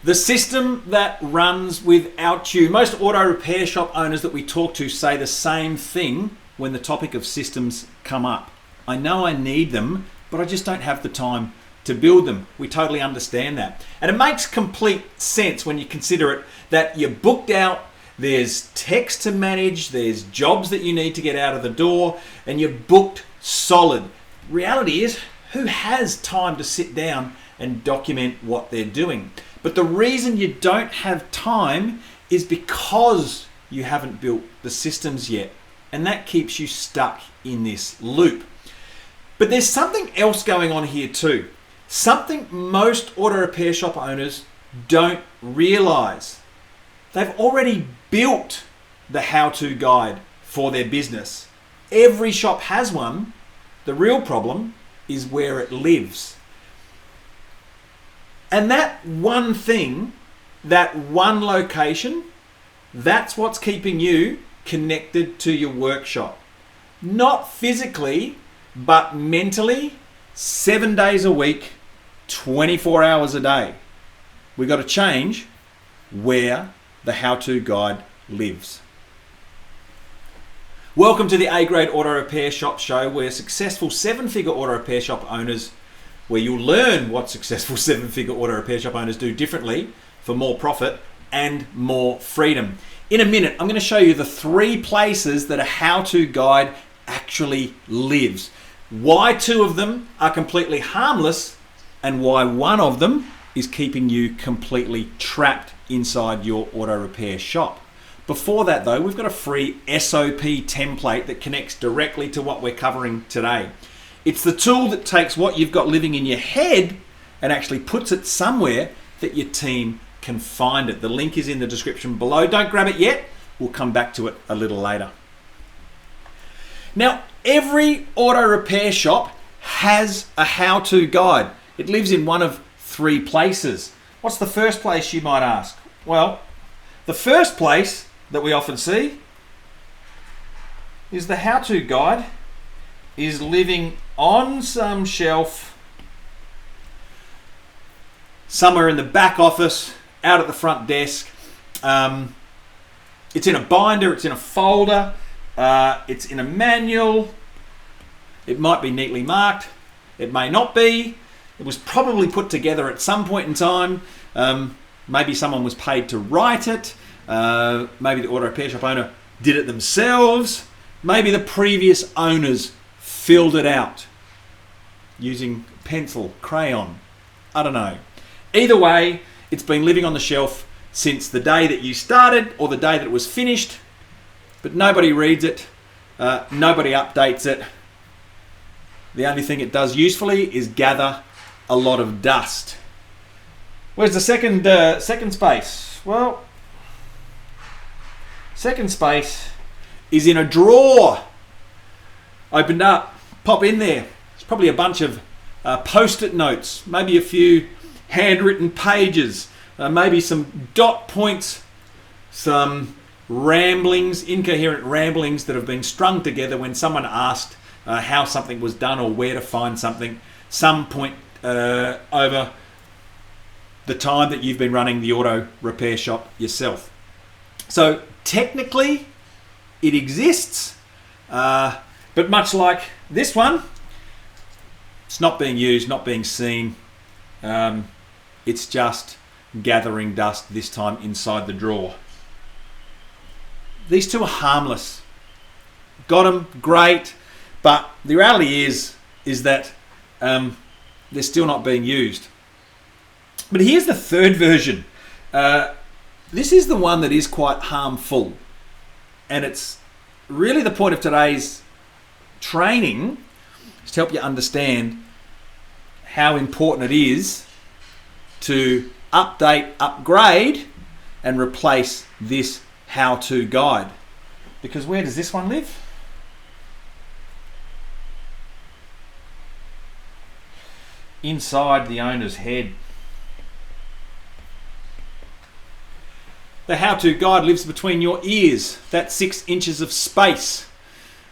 The system that runs without you. Most auto repair shop owners that we talk to say the same thing when the topic of systems come up. I know I need them, but I just don't have the time to build them. We totally understand that. And it makes complete sense when you consider it that you're booked out, there's text to manage, there's jobs that you need to get out of the door, and you're booked solid. Reality is, who has time to sit down and document what they're doing? But the reason you don't have time is because you haven't built the systems yet. And that keeps you stuck in this loop. But there's something else going on here too. Something most auto repair shop owners don't realize. They've already built the how-to guide for their business. Every shop has one. The real problem is where it lives. And that one thing, that one location, that's what's keeping you connected to your workshop. Not physically, but mentally, 7 days a week, 24 hours a day. We've got to change where the how-to guide lives. Welcome to the A-Grade Auto Repair Shop Show, where successful seven-figure auto repair shop owners, where you'll learn what successful seven-figure auto repair shop owners do differently for more profit and more freedom. In a minute, I'm going to show you the 3 places that a how-to guide actually lives. Why 2 of them are completely harmless and why 1 of them is keeping you completely trapped inside your auto repair shop. Before that though, we've got a free SOP template that connects directly to what we're covering today. It's the tool that takes what you've got living in your head and actually puts it somewhere that your team can find it. The link is in the description below. Don't grab it yet. We'll come back to it a little later. Now, every auto repair shop has a how-to guide. It lives in one of 3 places. What's the first place, you might ask? Well, the first place that we often see is the how-to guide is living on some shelf somewhere in the back office, out at the front desk. It's in a binder, it's in a folder, it's in a manual. It might be neatly marked, it may not be. It was probably put together at some point in time. Maybe someone was paid to write it. Maybe the auto repair shop owner did it themselves. Maybe the previous owners filled it out using pencil, crayon. I don't know. Either way, it's been living on the shelf since the day that you started or the day that it was finished, but nobody reads it, nobody updates it. The only thing it does usefully is gather a lot of dust. Where's the second space? Well, second space is in a drawer. Opened up, pop in there. It's probably a bunch of post-it notes, maybe a few handwritten pages, maybe some dot points, some ramblings, incoherent ramblings that have been strung together when someone asked how something was done or where to find something, some point over the time that you've been running the auto repair shop yourself. So technically it exists, but much like this one, it's not being used, not being seen. It's just gathering dust, this time inside the drawer. These 2 are harmless. Got them, great, but the reality is that they're still not being used. But here's the 3rd version. This is the one that is quite harmful, and it's really the point of today's training is to help you understand how important it is to update, upgrade, and replace this how-to guide. Because where does this one live? Inside the owner's head. The how-to guide lives between your ears, that 6 inches of space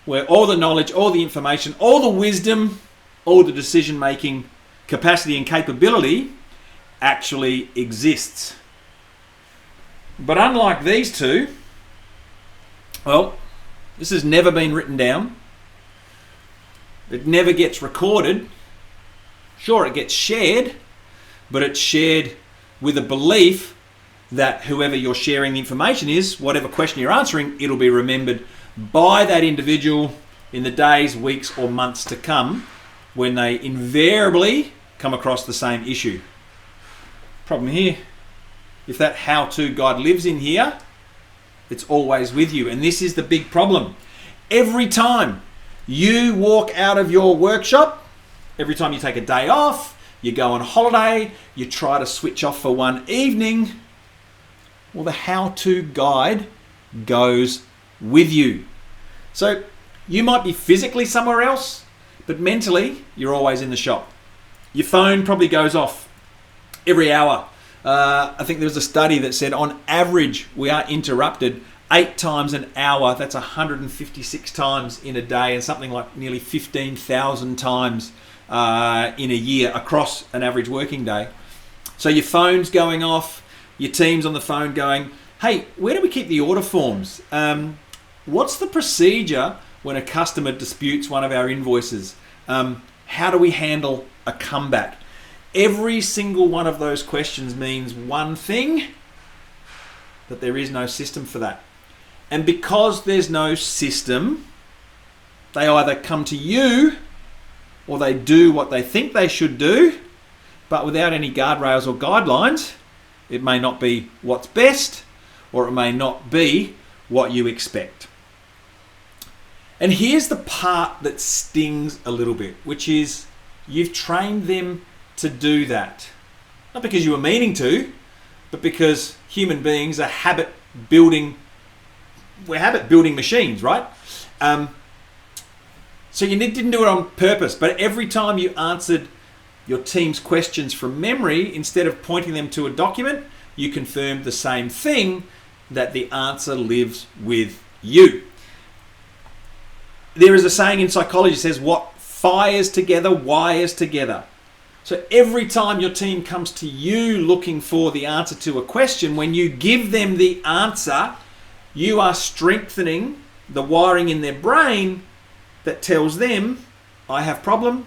where all the knowledge, all the information, all the wisdom, all the decision-making capacity and capability actually exists. But unlike these two, well, this has never been written down. It never gets recorded. Sure, it gets shared, but it's shared with a belief that whoever you're sharing the information is, whatever question you're answering, it'll be remembered by that individual in the days, weeks, or months to come when they invariably come across the same issue. Problem here, if that how-to guide lives in here, it's always with you. And this is the big problem. Every time you walk out of your workshop, every time you take a day off, you go on holiday, you try to switch off for one evening, well, the how-to guide goes with you. So you might be physically somewhere else, but mentally, you're always in the shop. Your phone probably goes off every hour. I think there was a study that said on average, we are interrupted 8 times an hour. That's 156 times in a day, and something like nearly 15,000 times in a year across an average working day. So your phone's going off, your team's on the phone going, hey, where do we keep the order forms? What's the procedure when a customer disputes one of our invoices? How do we handle a comeback? Every single one of those questions means one thing, that there is no system for that. And because there's no system, they either come to you or they do what they think they should do, but without any guardrails or guidelines, it may not be what's best, or it may not be what you expect. And here's the part that stings a little bit, which is you've trained them to do that. Not because you were meaning to, but because human beings are we're habit building machines, right? So you didn't do it on purpose, but every time you answered your team's questions from memory, instead of pointing them to a document, you confirmed the same thing, that the answer lives with you. There is a saying in psychology that says, what fires together, wires together. So every time your team comes to you looking for the answer to a question, when you give them the answer, you are strengthening the wiring in their brain that tells them, I have problem,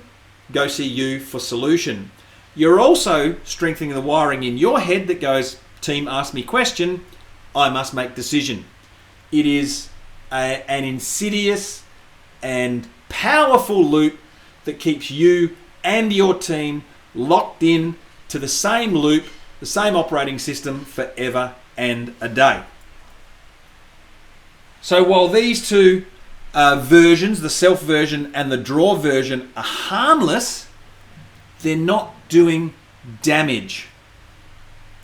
go see you for solution. You're also strengthening the wiring in your head that goes, team asked me question, I must make decision. It is an insidious and powerful loop that keeps you and your team locked in to the same loop, the same operating system forever and a day. So while these two versions, the self version and the draw version, are harmless, they're not doing damage.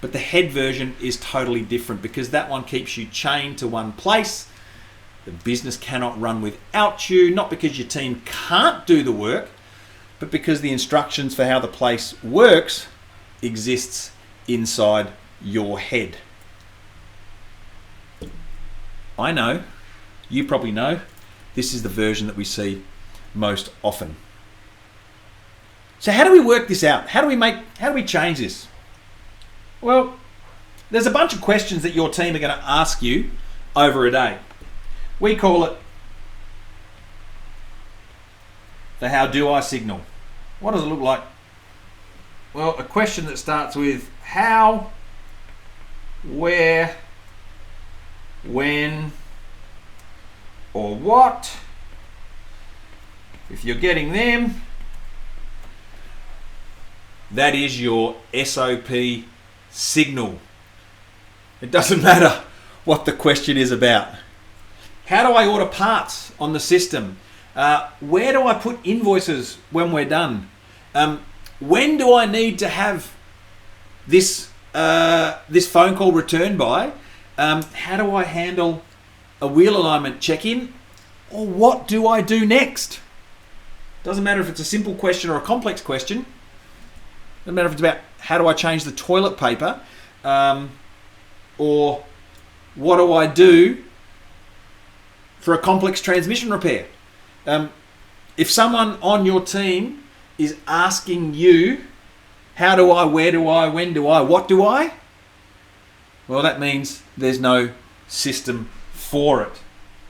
But the head version is totally different, because that one keeps you chained to one place. The business cannot run without you, not because your team can't do the work, but because the instructions for how the place works exists inside your head. I know, you probably know, this is the version that we see most often. So how do we work this out? How do we change this? Well, there's a bunch of questions that your team are going to ask you over a day. We call it the how do I signal. What does it look like? Well, a question that starts with how, where, when, or what. If you're getting them, that is your SOP signal. It doesn't matter what the question is about. How do I order parts on the system? Where do I put invoices when we're done? When do I need to have this phone call returned by? How do I handle a wheel alignment check-in? Or what do I do next? Doesn't matter if it's a simple question or a complex question. Doesn't matter if it's about how do I change the toilet paper, or what do I do for a complex transmission repair. If someone on your team is asking you How do I, where do I, when do I, what do I? Well, that means there's no system for it.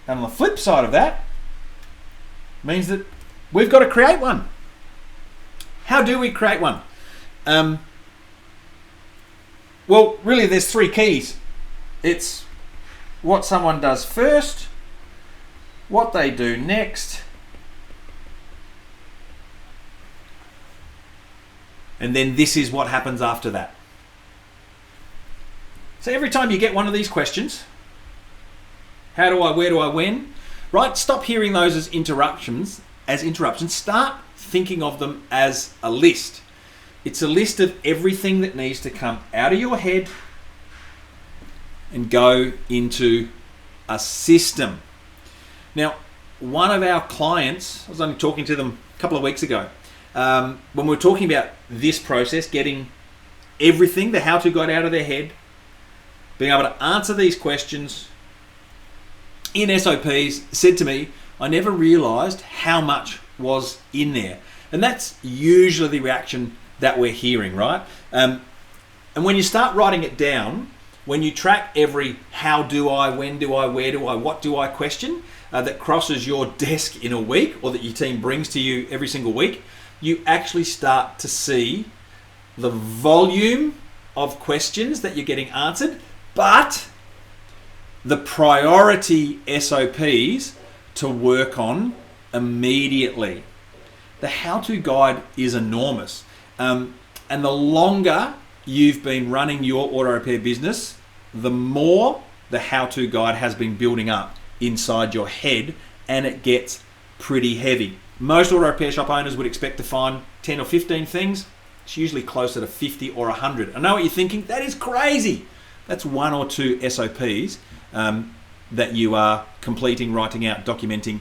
And on the flip side of that, means that we've got to create one. How do we create one? Well, really there's three keys. It's what someone does first, what they do next, and then this is what happens after that. So every time you get one of these questions, how do I, where do I, when, right? Stop hearing those as interruptions. Start thinking of them as a list. It's a list of everything that needs to come out of your head and go into a system. Now, one of our clients, I was only talking to them a couple of weeks ago, when we were talking about this process, getting everything, the how-to guide out of their head, being able to answer these questions in SOPs, said to me, I never realized how much was in there. And that's usually the reaction that we're hearing, right? And when you start writing it down, when you track every how do I, when do I, where do I, what do I question that crosses your desk in a week or that your team brings to you every single week, you actually start to see the volume of questions that you're getting answered, but the priority SOPs to work on immediately. The how-to guide is enormous. And the longer you've been running your auto repair business, the more the how-to guide has been building up inside your head, and it gets pretty heavy. Most auto repair shop owners would expect to find 10 or 15 things. It's usually closer to 50 or 100. I know what you're thinking, that is crazy. That's one or two SOPs that you are completing, writing out, documenting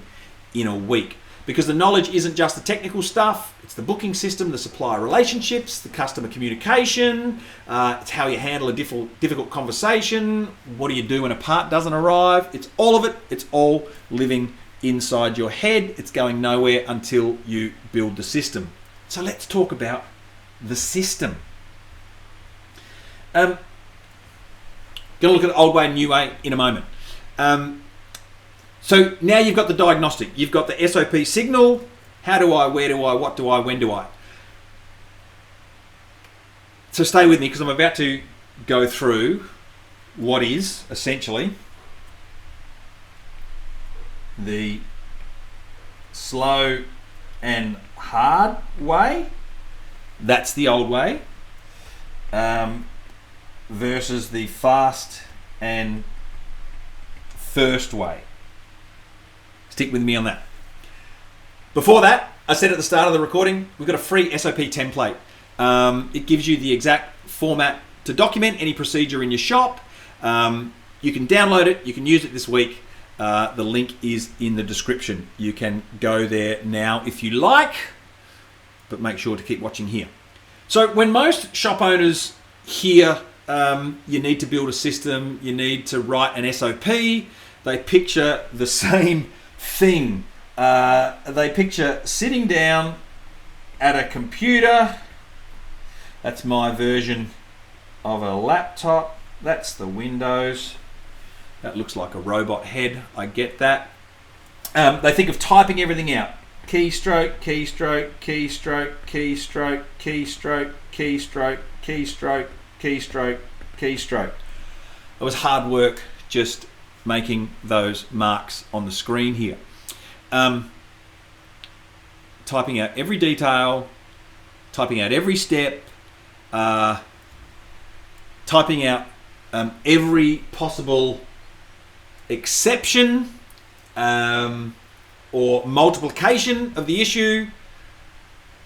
in a week. Because the knowledge isn't just the technical stuff, it's the booking system, the supplier relationships, the customer communication, it's how you handle a difficult conversation, what do you do when a part doesn't arrive, it's all of it, it's all living inside your head, it's going nowhere until you build the system. So let's talk about the system. Going to look at the old way and new way in a moment. So now you've got the diagnostic, you've got the SOP signal, how do I, where do I, what do I, when do I. So stay with me because I'm about to go through what is essentially the slow and hard way, that's the old way, versus the fast and first way. Stick with me on that. Before that, I said at the start of the recording, we've got a free SOP template. It gives you the exact format to document any procedure in your shop. You can download it, you can use it this week. The link is in the description. You can go there now if you like, but make sure to keep watching here. So when most shop owners hear you need to build a system, you need to write an SOP, they picture the same thing. They picture sitting down at a computer. That's my version of a laptop. That's the Windows. That looks like a robot head. I get that. They think of typing everything out. Keystroke, keystroke, keystroke, keystroke, keystroke, keystroke, keystroke, keystroke, keystroke. It was hard work just making those marks on the screen here. Typing out every detail, typing out every step, typing out every possible exception or multiplication of the issue.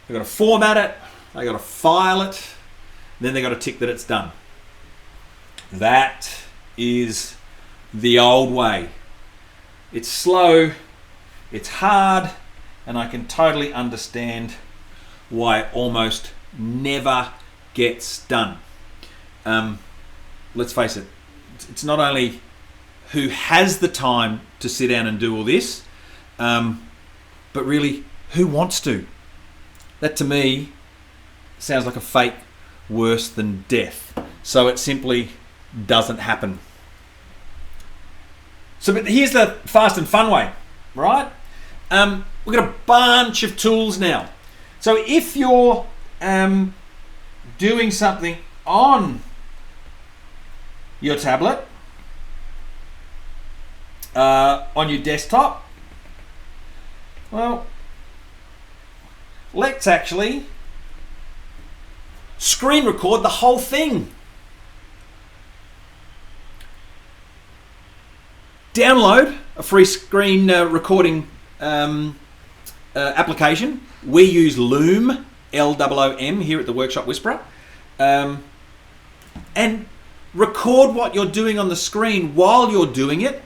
They've got to format it, they've got to file it, then they've got to tick that it's done. That is the old way. It's slow, it's hard, and I can totally understand why it almost never gets done. Let's face it, it's not only who has the time to sit down and do all this, but really who wants to. That to me sounds like a fake worse than death. So it simply doesn't happen. So but here's the fast and fun way, right? We've got a bunch of tools now. So if you're doing something on your tablet, on your desktop, well, let's actually screen record the whole thing. Download a free screen recording application. We use Loom, Loom, here at the Workshop Whisperer, and record what you're doing on the screen while you're doing it,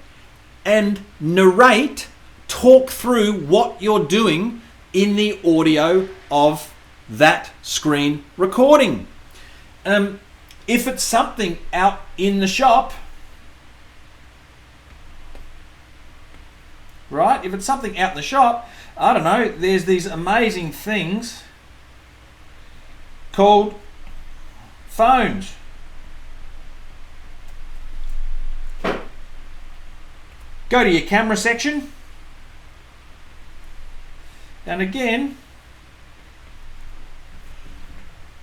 and narrate, talk through what you're doing in the audio of that screen recording. If it's something out in the shop, right? If it's something out in the shop, I don't know, there's these amazing things called phones. Go to your camera section, and again,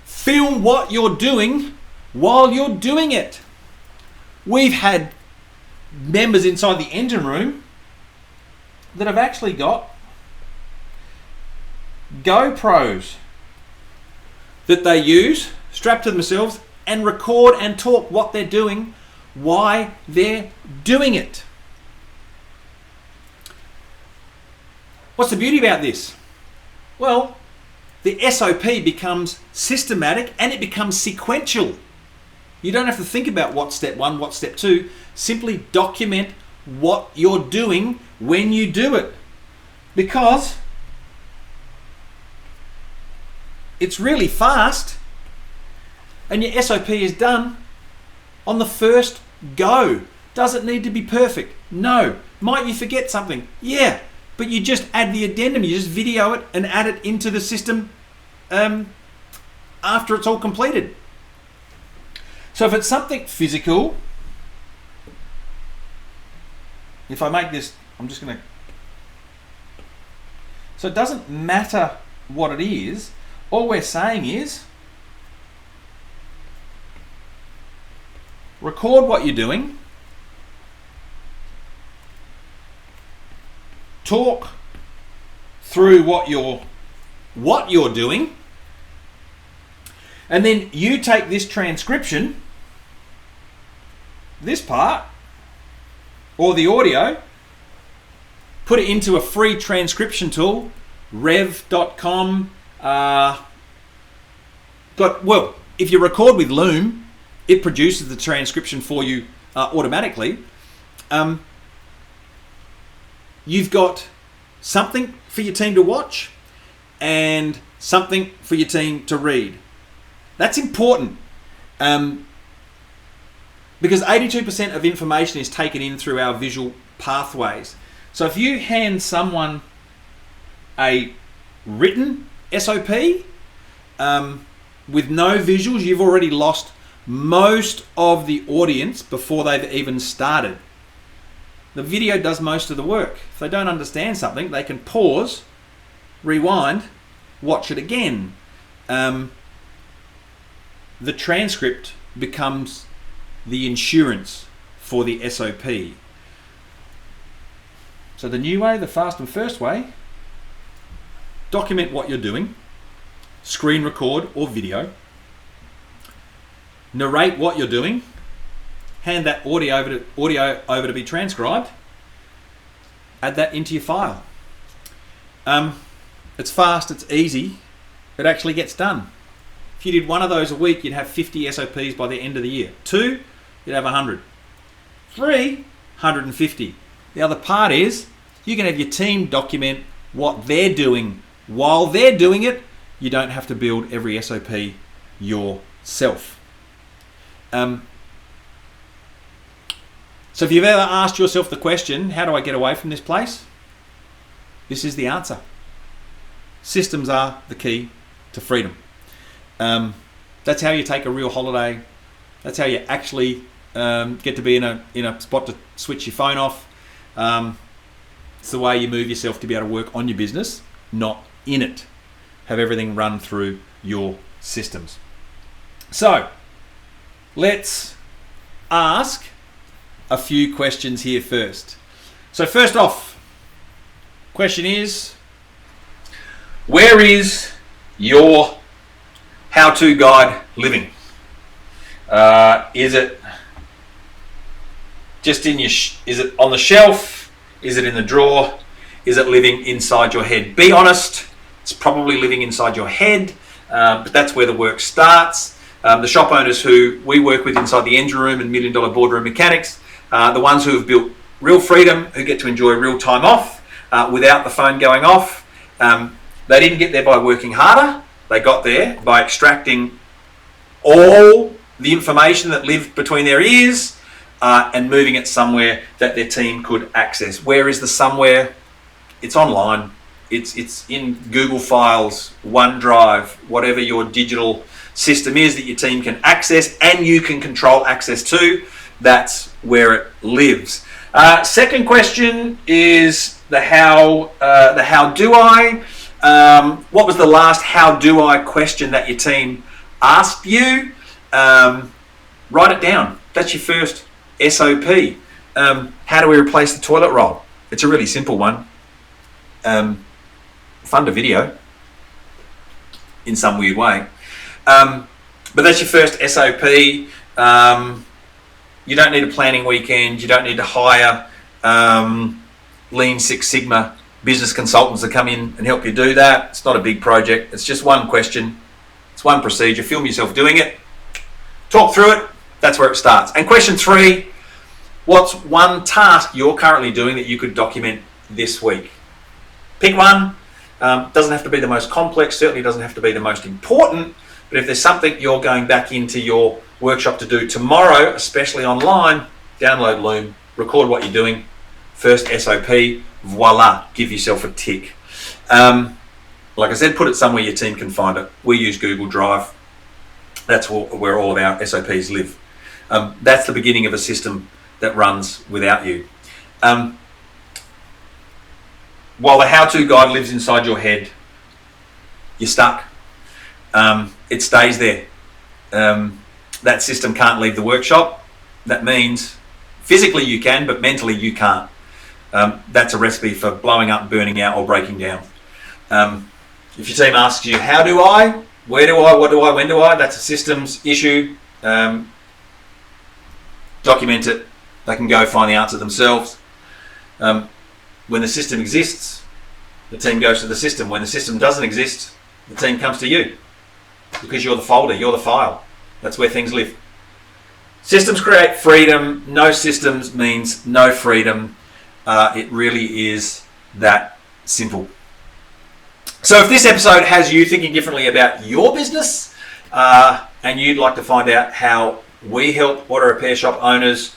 film what you're doing while you're doing it. We've had members inside the engine room that have actually got GoPros that they use strapped to themselves and record and talk what they're doing, why they're doing it. What's the beauty about this? Well, the SOP becomes systematic and it becomes sequential. You don't have to think about what's step one, what's step two. Simply document what you're doing when you do it. Because it's really fast and your SOP is done on the first go. Does it need to be perfect? No. Might you forget something? Yeah. But you just add the addendum, you just video it and add it into the system after it's all completed. So if it's something physical, if I make this, I'm just going to... So it doesn't matter what it is. All we're saying is record what you're doing, talk through what you're doing, and then you take this transcription, this part, or the audio, put it into a free transcription tool, rev.com. If you record with Loom, it produces the transcription for you automatically. You've got something for your team to watch and something for your team to read. That's important because 82% of information is taken in through our visual pathways. So if you hand someone a written SOP with no visuals, you've already lost most of the audience before they've even started. The video does most of the work. If they don't understand something, they can pause, rewind, watch it again. The transcript becomes the insurance for the SOP. So the new way, the fast and first way, document what you're doing, screen record or video, narrate what you're doing, hand that audio over to be transcribed, add that into your file. It's fast, it's easy, it actually gets done. If you did one of those a week, you'd have 50 SOPs by the end of the year. 2, you'd have 100. 3, 150. The other part is you can have your team document what they're doing while they're doing it. You don't have to build every SOP yourself. So if you've ever asked yourself the question, how do I get away from this place? This is the answer. Systems are the key to freedom. That's how you take a real holiday. That's how you actually get to be in a spot to switch your phone off. It's the way you move yourself to be able to work on your business, not in it. Have everything run through your systems. So let's ask a few questions here first. So first off, question is, where is your how-to guide living? Is it just in is it on the shelf? Is it in the drawer? Is it living inside your head? Be honest, it's probably living inside your head, but that's where the work starts. The shop owners who we work with inside the engine room and $1 Million Boardroom Mechanics, the ones who have built real freedom, who get to enjoy real time off without the phone going off. They didn't get there by working harder. They got there by extracting all the information that lived between their ears and moving it somewhere that their team could access. Where is the somewhere? It's online. It's in Google Files, OneDrive, whatever your digital system is that your team can access and you can control access to. That's where it lives. Second question is the how do I? What was the last how do I question that your team asked you? Write it down. That's your first SOP. How do we replace the toilet roll? It's a really simple one. Fund a video in some weird way. But that's your first SOP. You don't need a planning weekend. You don't need to hire Lean Six Sigma business consultants to come in and help you do that. It's not a big project. It's just one question. It's one procedure. Film yourself doing it. Talk through it. That's where it starts. And question 3, what's one task you're currently doing that you could document this week? Pick one. Doesn't have to be the most complex, certainly doesn't have to be the most important, but if there's something you're going back into your workshop to do tomorrow, especially online, download Loom, record what you're doing, first SOP, voila, give yourself a tick. Like I said, put it somewhere your team can find it. We use Google Drive. That's where all of our SOPs live. That's the beginning of a system that runs without you. While the how-to guide lives inside your head, you're stuck. It stays there. That system can't leave the workshop. That means physically you can, but mentally you can't. That's a recipe for blowing up, burning out, or breaking down. If your team asks you, how do I, where do I, what do I, when do I, that's a systems issue. Document it. They can go find the answer themselves. When the system exists, the team goes to the system. When the system doesn't exist, the team comes to you because you're the folder, you're the file. That's where things live. Systems create freedom. No systems means no freedom. It really is that simple. So if this episode has you thinking differently about your business and you'd like to find out how we help auto repair shop owners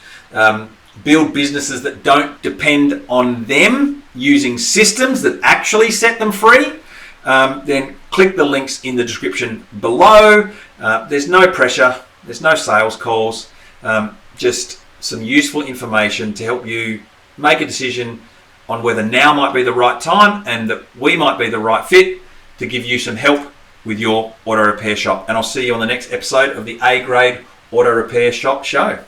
build businesses that don't depend on them using systems that actually set them free, then click the links in the description below. There's no pressure, there's no sales calls, just some useful information to help you make a decision on whether now might be the right time and that we might be the right fit to give you some help with your auto repair shop. And I'll see you on the next episode of the A Grade Auto Repair Shop Show.